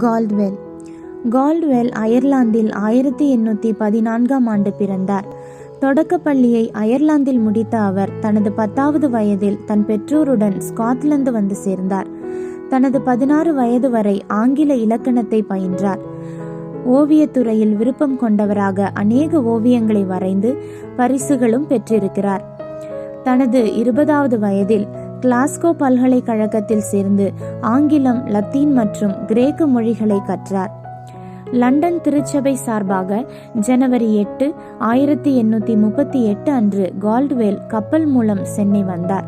Caldwell. Caldwell அயர்லாந்தில் 1814ஆம் ஆண்டு பிறந்தார். தொடக்கப்பள்ளியை அயர்லாந்தில் முடித்த அவர் தனது 10வது வயதில் தன் பெற்றோருடன் ஸ்காட்லாந்து வந்து சேர்ந்தார். தனது 16 வயது வரை ஆங்கில இலக்கணத்தை பயின்றார். ஓவியத்துறையில் விருப்பம் கொண்டவராக அநேக ஓவியங்களை வரைந்து பரிசுகளும் பெற்றிருக்கிறார். தனது 20வது வயதில் கிளாஸ்கோ பல்கலைக்கழகத்தில் சேர்ந்து ஆங்கிலம், லத்தீன் மற்றும் கிரேக்க மொழிகளை கற்றார். லண்டன் திருச்சபை சார்பாக ஜனவரி 8, 1838 அன்று கால்ட்வெல் கப்பல் மூலம் சென்னை வந்தார்.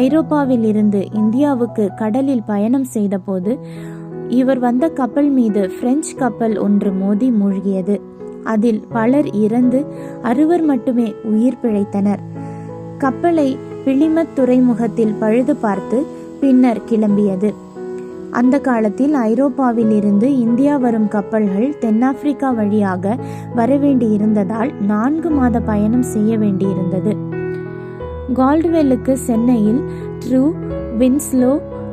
ஐரோப்பாவில் இருந்து இந்தியாவுக்கு கடலில் பயணம் செய்த போது இவர் வந்த கப்பல் மீது பிரெஞ்சு கப்பல் ஒன்று மோதி மூழ்கியது. அதில் பலர் இறந்து 60 மட்டுமே உயிர் பிழைத்தனர். கப்பலை பிளிமத் துறைமுகத்தில் பழுது பார்த்து பின்னர் கிளம்பியது. அந்த காலத்தில் ஐரோப்பாவில் இருந்து இந்தியா வரும் கப்பல்கள் தென்னாப்பிரிக்கா வழியாக வரவேண்டியிருந்ததால் 4 மாத பயணம் செய்ய வேண்டியிருந்தது. கால்ட்வெல்லுக்கு சென்னையில் ட்ரூ, வின்ஸ்லோ,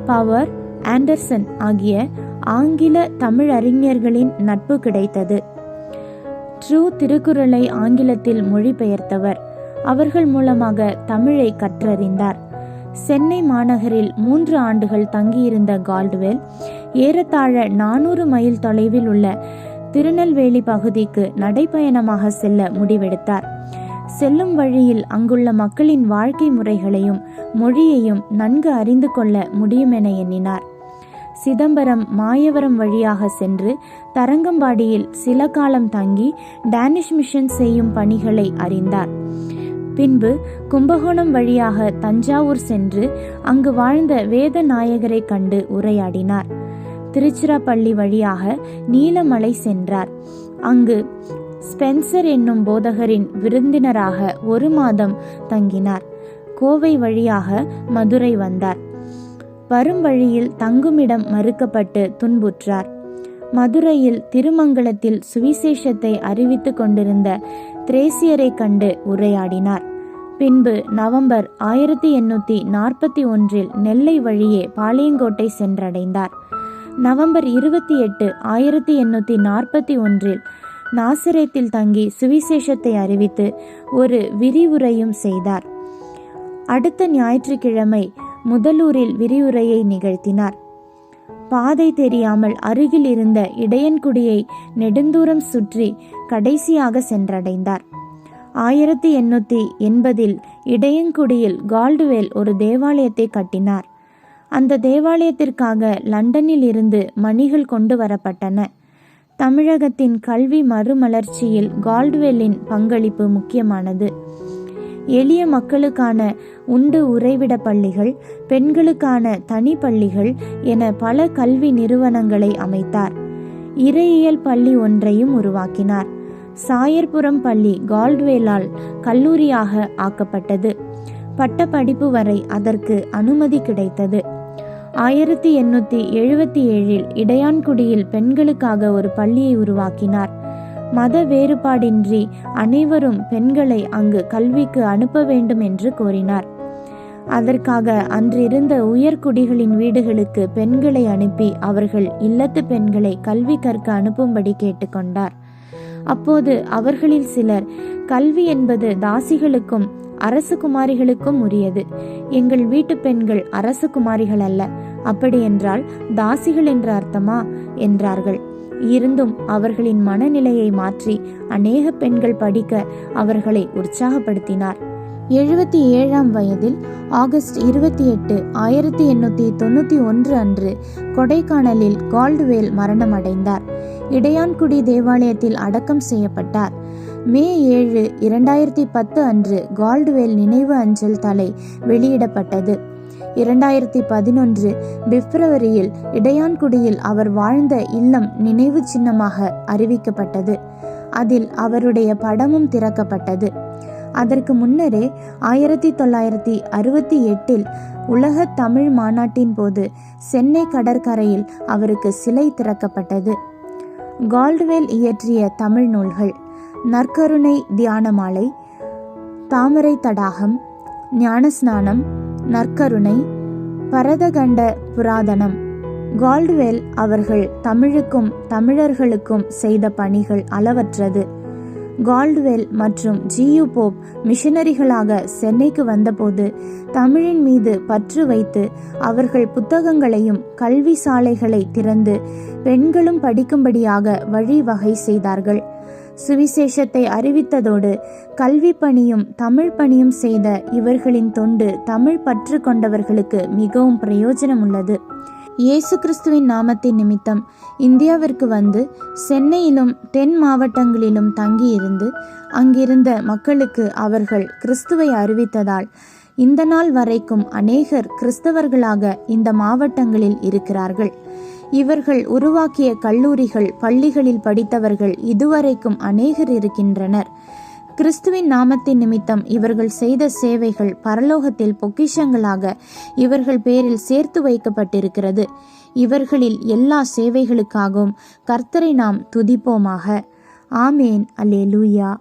பவர், ஆண்டர்சன் ஆகிய ஆங்கில தமிழ் அறிஞர்களின் நட்பு கிடைத்தது. ட்ரூ திருக்குறளை ஆங்கிலத்தில் மொழிபெயர்த்தவர். அவர்கள் மூலமாக தமிழை கற்றறிந்தார். சென்னை மாநகரில் 3 ஆண்டுகள் தங்கியிருந்த கால்ட்வெல் ஏறத்தாழ 400 மைல் தொலைவில் உள்ள திருநெல்வேலி பகுதிக்கு நடைபயணமாக செல்ல முடிவெடுத்தார். செல்லும் வழியில் அங்குள்ள மக்களின் வாழ்க்கை முறைகளையும் மொழியையும் நன்கு அறிந்து கொள்ள முடியுமென எண்ணினார். சிதம்பரம், மாயவரம் வழியாக சென்று தரங்கம்பாடியில் சில காலம் தங்கி டேனிஷ் மிஷன் செய்யும் பணிகளை அறிந்தார். பின்பு கும்பகோணம் வழியாக தஞ்சாவூர் சென்று அங்கு வாழ்ந்த வேத நாயகரை கண்டு உரையாடினார். திருச்சிராப்பள்ளி வழியாக நீலமலை சென்றார். அங்கு ஸ்பென்சர் என்னும் போதகரின் விருந்தினராக 1 மாதம் தங்கினார். கோவை வழியாக மதுரை வந்தார். வரும் வழியில் தங்குமிடம் மறுக்கப்பட்டு துன்புற்றார். மதுரையில் திருமங்கலத்தில் சுவிசேஷத்தை அறிவித்துக் கொண்டிருந்த திரேசியரை கண்டு உரையாடினார். பின்பு நவம்பர் 1841 நெல்லை வழியே பாளையங்கோட்டை சென்றடைந்தார். நவம்பர் 28, 1841 நாசரேத்தில் தங்கி சுவிசேஷத்தை அறிவித்து ஒரு விரிவுரையும் செய்தார். அடுத்த ஞாயிற்றுக்கிழமை முதலூரில் விரிவுரையை நிகழ்த்தினார். பாதை தெரியாமல் அருகில் இருந்த இடையன்குடியை நெடுந்தூரம் சுற்றி கடைசியாக சென்றடைந்தார். 1880 இடையன்குடியில் கால்ட்வெல் ஒரு தேவாலயத்தை கட்டினார். அந்த தேவாலயத்திற்காக லண்டனில் இருந்து மணிகள் கொண்டு வரப்பட்டன. தமிழகத்தின் கல்வி மறுமலர்ச்சியில் கால்ட்வெல்லின் பங்களிப்பு முக்கியமானது. எளிய மக்களுக்கான உண்டு உறைவிட பள்ளிகள், பெண்களுக்கான தனி பள்ளிகள் என பல கல்வி நிறுவனங்களை அமைத்தார். இறையியல் பள்ளி ஒன்றையும் உருவாக்கினார். சாயர்புரம் பள்ளி கால்ட்வெல்லால் கல்லூரியாக ஆக்கப்பட்டது. பட்ட படிப்பு வரை அதற்கு அனுமதி கிடைத்தது. 1877 இடையான்குடியில் பெண்களுக்காக ஒரு பள்ளியை உருவாக்கினார். மத வேறுபாடின்றி அனைவரும் பெண்களை அங்கு கல்விக்கு அனுப்ப வேண்டும் என்று கோரினார். அதற்காக அன்றிருந்த உயர்குடிகளின் வீடுகளுக்கு பெண்களை அனுப்பி அவர்கள் இல்லத்து பெண்களை கல்வி கற்க அனுப்பும்படி கேட்டுக்கொண்டார். அப்போது அவர்களில் சிலர், கல்வி என்பது தாசிகளுக்கும் அரசு குமாரிகளுக்கும் உரியது. எங்கள் வீட்டு பெண்கள் அரசு குமாரிகள் அல்ல. அப்படி என்றால் தாசிகள் என்ற அர்த்தமா என்றார்கள். இருந்தும் அவர்களின் மனநிலையை மாற்றி அநேக பெண்கள் படிக்க அவர்களை உற்சாகப்படுத்தினார். 77ஆம் வயதில் ஆகஸ்ட் 28, 1891 அன்று கொடைக்கானலில் கால்ட்வெல் மரணமடைந்தார். இடையான்குடி தேவாலயத்தில் அடக்கம் செய்யப்பட்டார். மே 7, 2010 அன்று கால்ட்வெல் நினைவு அஞ்சல் தலை வெளியிடப்பட்டது. 2011 பிப்ரவரியில் இடையான்குடியில் அவர் வாழ்ந்த இல்லம் நினைவு சின்னமாக அறிவிக்கப்பட்டது. அதில் அவருடைய படமும் திறக்கப்பட்டது. அதற்கு முன்னரே 1968 உலக தமிழ் மாநாட்டின் போது சென்னை கடற்கரையில் அவருக்கு சிலை திறக்கப்பட்டது. கால்ட்வெல் இயற்றிய தமிழ் நூல்கள்: நற்கருணை தியானமாலை, தாமரை தடாகம், ஞானஸ்நானம், நற்கருணை, பரதகண்ட புராதனம், கால்டுவெல் அவர்கள் தமிழுக்கும் தமிழர்களுக்கும் செய்த பணிகள் அளவற்றது. கால்டுவெல் மற்றும் ஜியு போப் மிஷனரிகளாக சென்னைக்கு வந்தபோது தமிழின் மீது பற்று வைத்து அவர்கள் புத்தகங்களையும் கல்வி சாலைகளை திறந்து பெண்களும் படிக்கும்படியாக வழிவகை செய்தார்கள். சுவிசேஷத்தை அறிவித்ததோடு கல்வி பணியும் தமிழ் பணியும் செய்த இவர்களின் தொண்டு தமிழ் பற்று கொண்டவர்களுக்கு மிகவும் பிரயோஜனம் உள்ளது. இயேசு கிறிஸ்துவின் நாமத்தின் நிமித்தம் இந்தியாவிற்கு வந்து சென்னையிலும் தென் மாவட்டங்களிலும் தங்கியிருந்து அங்கிருந்த மக்களுக்கு அவர்கள் கிறிஸ்துவை அறிவித்ததால் இந்த நாள் வரைக்கும் அநேகர் கிறிஸ்தவர்களாக இந்த மாவட்டங்களில் இருக்கிறார்கள். இவர்கள் உருவாக்கிய கல்லூரிகள் பள்ளிகளில் படித்தவர்கள் இதுவரைக்கும் அநேகர் இருக்கின்றனர். கிறிஸ்துவின் நாமத்தின் நிமித்தம் இவர்கள் செய்த சேவைகள் பரலோகத்தில் பொக்கிஷங்களாக இவர்கள் பேரில் சேர்த்து வைக்கப்பட்டிருக்கிறது. இவர்களில் எல்லா சேவைகளுக்காகவும் கர்த்தரை நாம் துதிப்போமாக. ஆமேன். அல்லேலூயா.